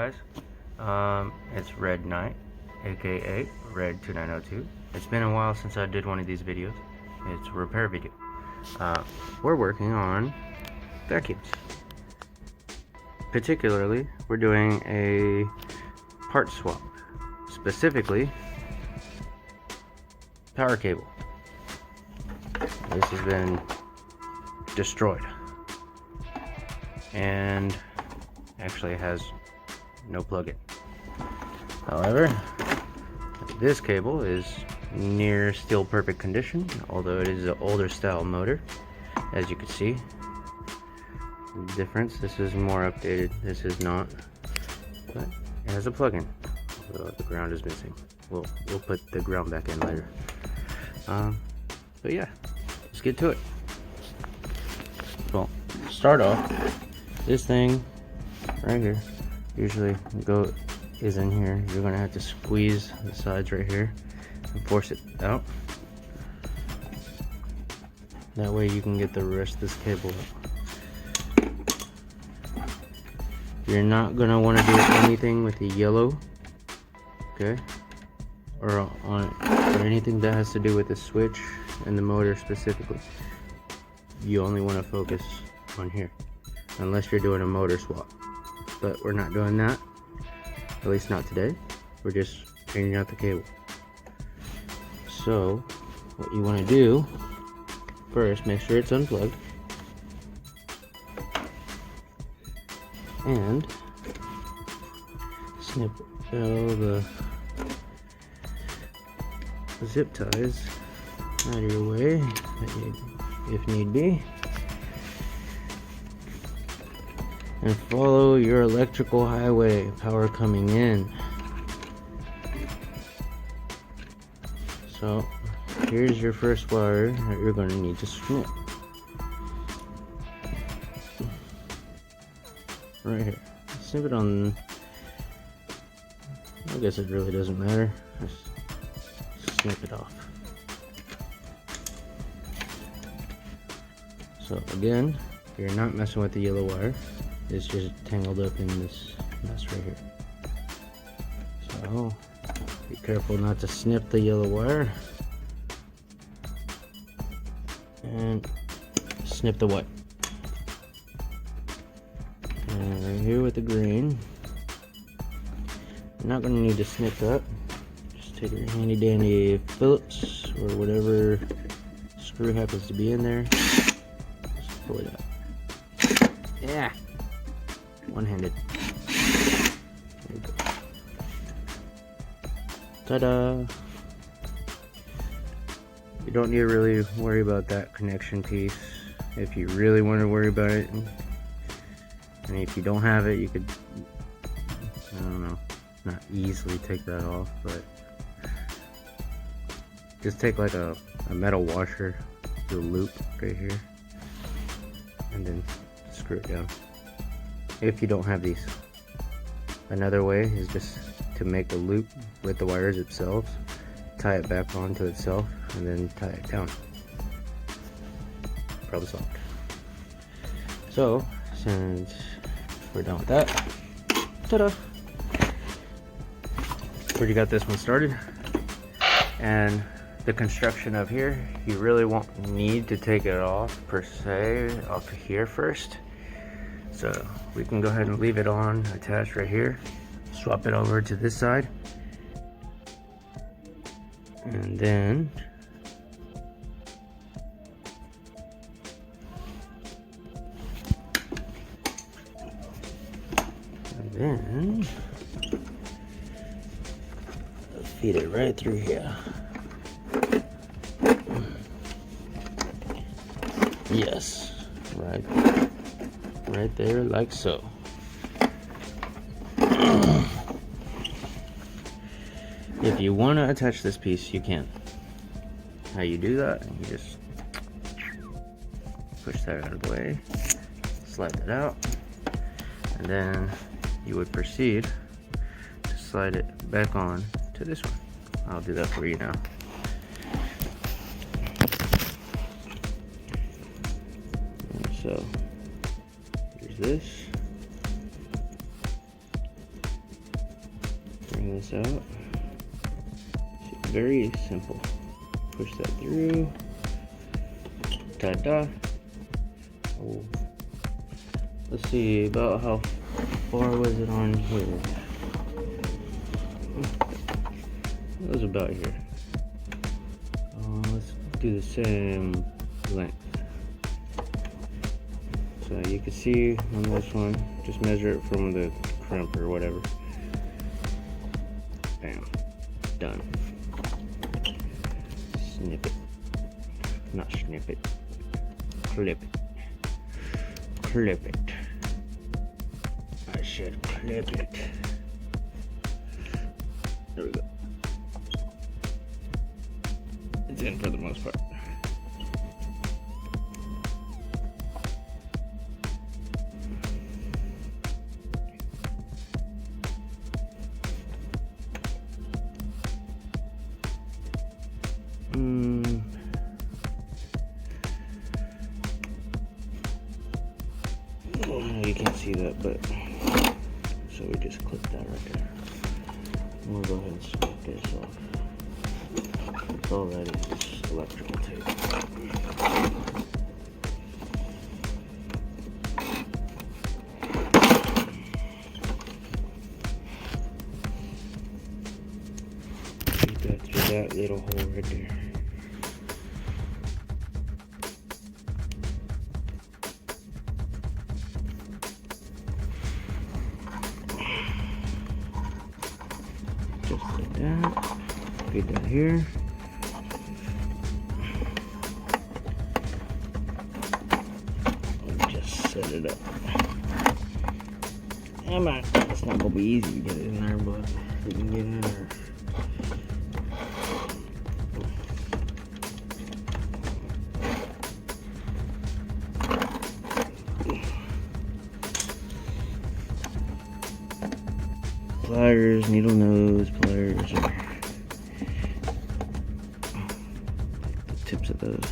guys? It's Red Knight, aka Red 2902. It's been a while since I did one of these videos. It's a repair video. We're working on vacuums. Particularly, we're doing a part swap. Specifically, power cable. This has been destroyed. And actually has no plug-in. However, this cable is near still perfect condition, although it is an older style motor. As you can see, the difference. This is more updated. This is not, but it has a plug-in. The ground is missing. We'll put the ground back in later. But yeah, let's get to it. Well, start off. This thing right here usually is in here. You're gonna have to squeeze the sides right here and force it out. That way you can get the rest of this cable out. You're not gonna want to do anything with the yellow, okay, or anything that has to do with the switch and the motor specifically. You only want to focus on here, unless you're doing a motor swap. But we're not doing that, at least not today. We're just changing out the cable. So what you want to do first, make sure it's unplugged, and snip all the zip ties out of your way if need be, and follow your electrical highway, power coming in. So here's your first wire that you're going to need to snip. Right here. Snip it on, I guess it really doesn't matter. Just snip it off. So again, you're not messing with the yellow wire. It's just tangled up in this mess right here. So be careful not to snip the yellow wire. And snip the white. And right here with the green. You're not going to need to snip that. Just take your handy dandy Phillips or whatever screw happens to be in there. Just pull it out. Yeah! One-handed. There you go. Ta-da! You don't need to really worry about that connection piece. If you really want to worry about it, and if you don't have it, you could, I don't know, not easily take that off, but just take like a metal washer, do a loop right here, and then screw it down. If you don't have these. Another way is just to make a loop with the wires themselves, tie it back onto itself, and then tie it down. Problem solved. So, since we're done with that, ta-da! Already got this one started. And the construction of here, you really won't need to take it off per se, off here first. So we can go ahead and leave it on attached right here. Swap it over to this side. And then feed it right through here. Yes, right there, like so. If you want to attach this piece, you can. How you do that, you just push that out of the way, slide that out, and then you would proceed to slide it back on to this one. I'll do that for you now. And so here's this. straighten this out. It's very simple. Push that through. Ta-da. Oh. Let's see, about how far was it on here? It was about here. Let's do the same length. So you can see on this one, just measure it from the crimp or whatever. Bam. Done. Snip it. Not snip it. Clip it. Clip it. I should clip it. There we go. It's in for the most part. You can't see that, but so we just clip that right there. We'll go ahead and snip this off. That's all that is, just electrical tape. Feed that through that little hole right there. Just like that. Feed that here. And just set it up. Come on. It's not gonna be easy to get it in there, but we can get in there. Pliers, needle nose pliers, or the tips of those.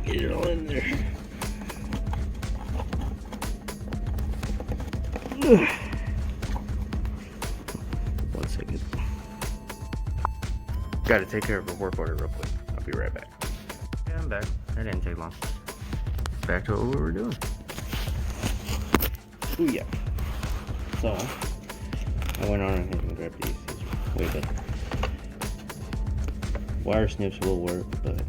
Get it all in there. One second. Gotta take care of a work order real quick. I'll be right back. Yeah, I'm back. That didn't take long. Back to what we were doing. Ooh, yeah. So, I went on ahead and grabbed these. These are way better. Wire snips will work, but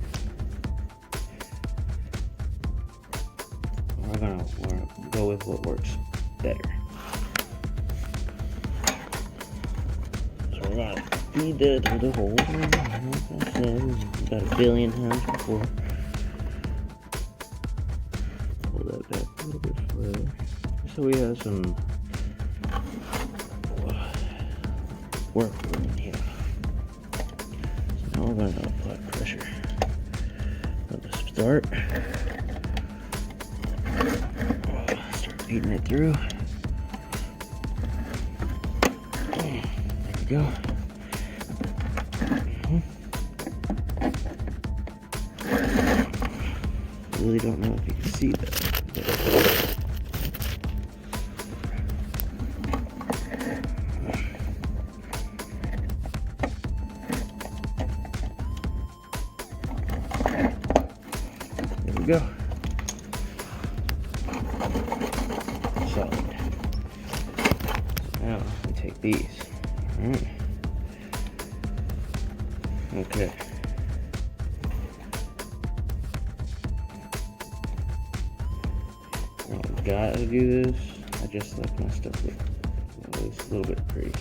we're gonna go with what works better. So we're gonna feed that through the hole. Like I said, about a billion times before. That back a little bit further, so we have some work room here. So now we're going to apply pressure. Let's start. Start feeding it through. There we go. I really don't know if you can see that. There we go. Solid. Now we take these. Alright. Okay. Gotta do this. I just like my stuff look at least a little bit pretty.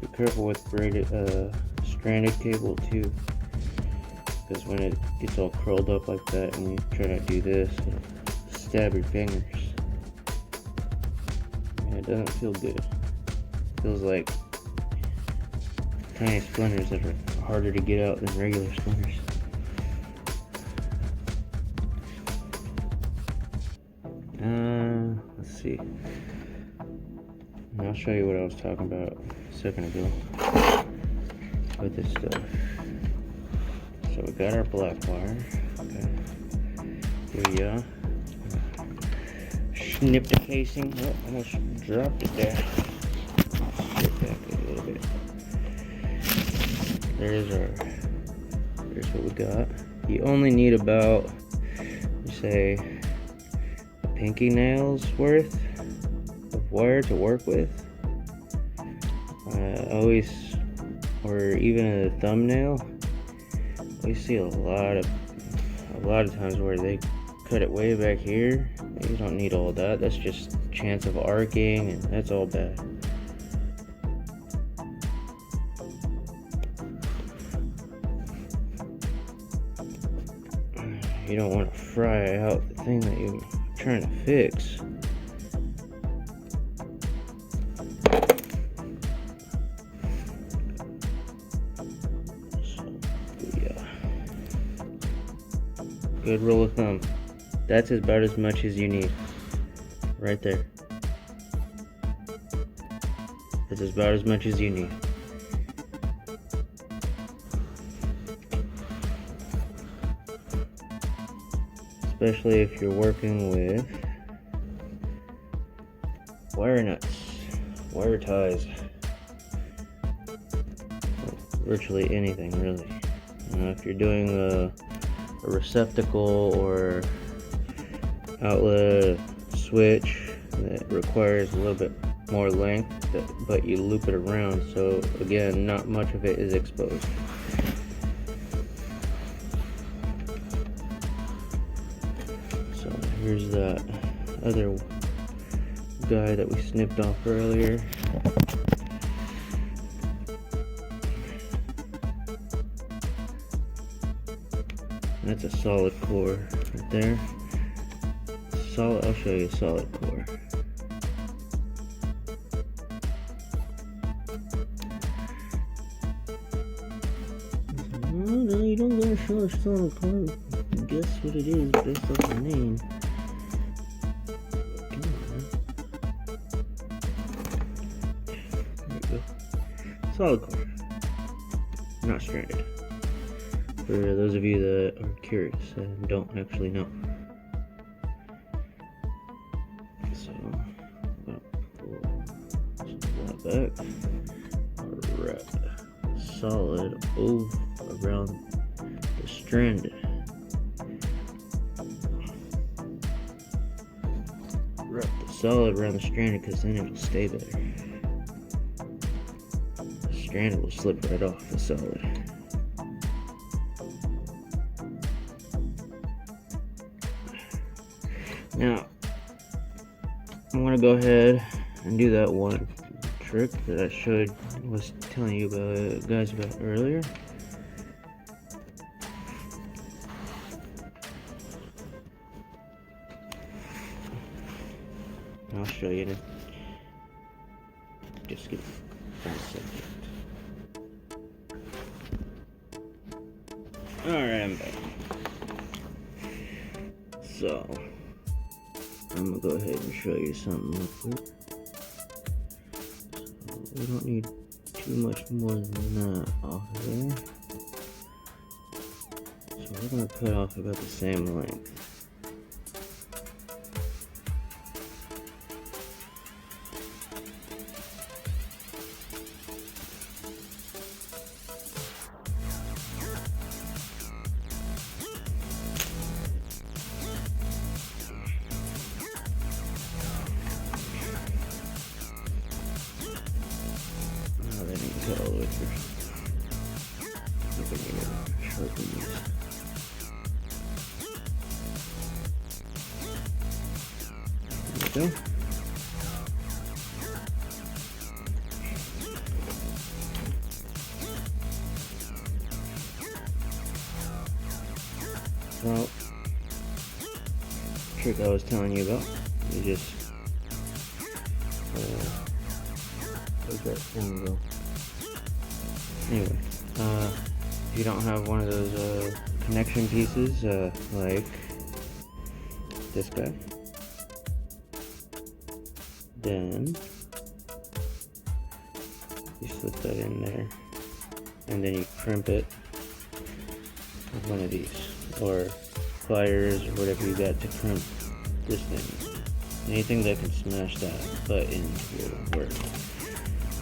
Be careful with braided, stranded cable too, because when it gets all curled up like that and you try to do this, it'll stab your fingers. And it doesn't feel good. It feels like tiny splinters that are harder to get out than regular splinters. Let's see. I'll show you what I was talking about a second ago. with this stuff. So we got our black wire. Okay. Here we go. Snip the casing. Oh, almost dropped it there. Get back a little bit. There's what we got. You only need about, say, a pinky nail's worth of wire to work with. Always, or even a thumbnail. We see a lot of times where they cut it way back here. You don't need all that. That's just chance of arcing, and that's all bad. You don't want to fry out the thing that you're trying to fix. Good rule of thumb. That's about as much as you need. Right there. That's about as much as you need. Especially if you're working with wire nuts, wire ties, virtually anything really. If you're doing a receptacle or outlet switch that requires a little bit more length, but you loop it around, so again, not much of it is exposed. So here's that other guy that we snipped off earlier. That's a solid core right there. Solid. I'll show you a solid core. No, you don't gotta show a solid core. Guess what it is based off the name. There we go. Solid core. Not stranded. For those of you that are curious and don't actually know. So, I'm gonna pull that back. Alright. Solid around the strand. Wrap the solid around the stranded because then it'll stay better. The stranded will slip right off the solid. Now, I'm gonna go ahead and do that one trick that I was telling you guys about earlier. I'll show you in a, just give me 1 second. Alright, I'm back. So, I'm gonna go ahead and show you something real quick. So, we don't need too much more than that off of there. So we're gonna cut off about the same length. Cut all the way through. Look at me sharpen these. There we go. Well, trick I was telling you about, you just where's that thing go? Anyway, if you don't have one of those connection pieces, like this guy, then you slip that in there and then you crimp it with one of these, or pliers, or whatever you got to crimp this thing. Anything that can smash that butt into will work.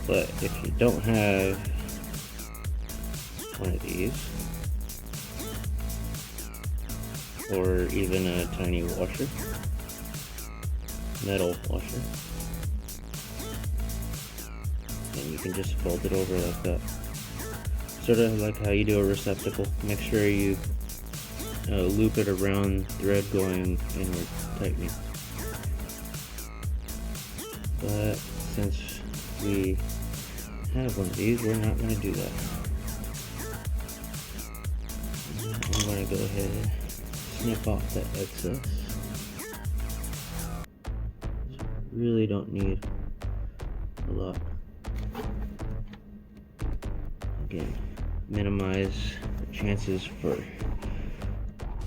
But if you don't have one of these, or even a tiny washer, metal washer, then you can just fold it over like that. Sort of like how you do a receptacle. Make sure you loop it around, thread going inward, tightening. But since we have one of these, we're not going to do that. I'm going to go ahead and snip off that excess. Really don't need a lot. Again, minimize the chances for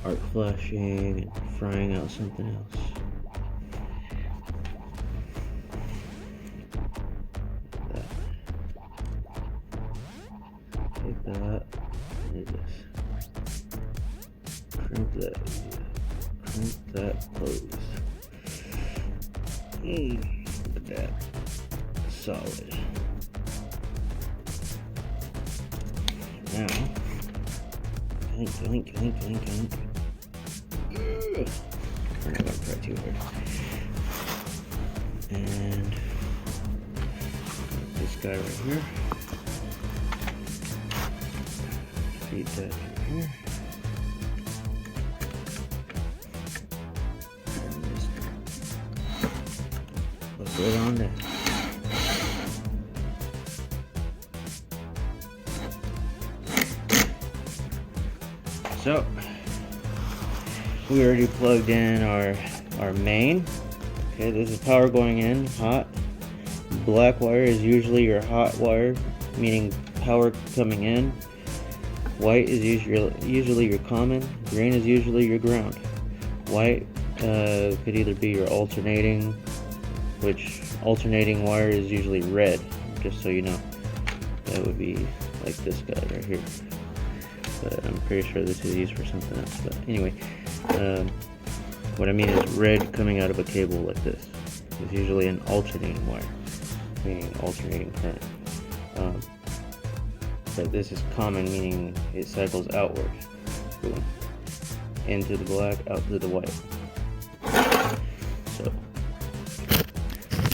arc flashing and frying out something else. Take that and just crimp that closed. Look at that, solid. Now, clink. We're not gonna try too hard. And this guy right here. Feed that in here. And just put it on there. So we already plugged in our main. Okay, this is power going in, hot. Black wire is usually your hot wire, meaning power coming in. White is usually your common. Green is usually your ground. White could either be your alternating, which alternating wire is usually red, just so you know. That would be like this guy right here. But I'm pretty sure this is used for something else. But anyway, what I mean is red coming out of a cable like this is usually an alternating wire, meaning alternating current. But this is common, meaning it cycles outward. Boom. Into the black, out to the white. So,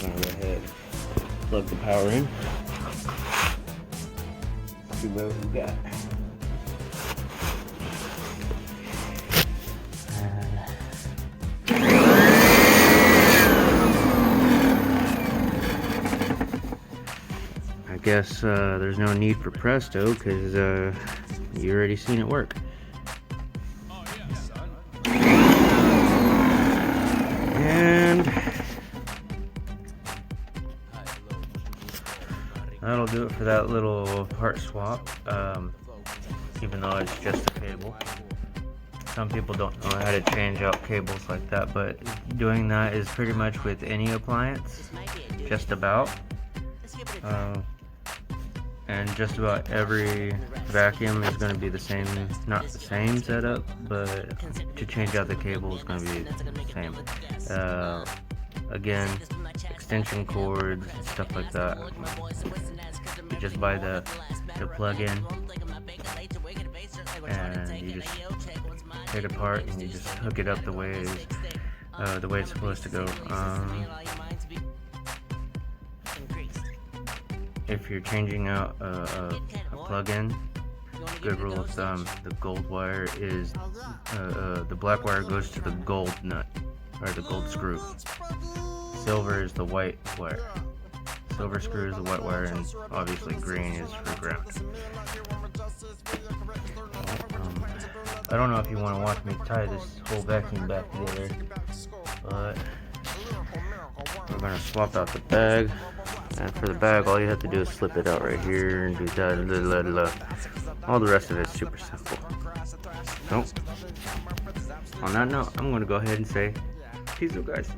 I'm gonna go ahead, plug the power in. See what we got. I guess there's no need for Presto because you already seen it work. And that'll do it for that little part swap, even though it's just a cable. Some people don't know how to change out cables like that, but doing that is pretty much with any appliance, just about. And just about every vacuum is going to be the same, not the same setup, but to change out the cable is going to be the same. Again, extension cords, stuff like that. You just buy the plug-in, and you just take it apart and you just hook it up the way it's supposed to go. If you're changing out a plug-in, good rule of thumb, the gold wire is the black wire goes to the gold nut, or the gold screw. Silver is the white wire. Silver screw is the white wire, and obviously green is for ground. I don't know if you want to watch me tie this whole vacuum back together, but we're going to swap out the bag. And for the bag, all you have to do is slip it out right here and do that. All the rest of it's super simple. So, on that note, I'm going to go ahead and say, peace out, guys.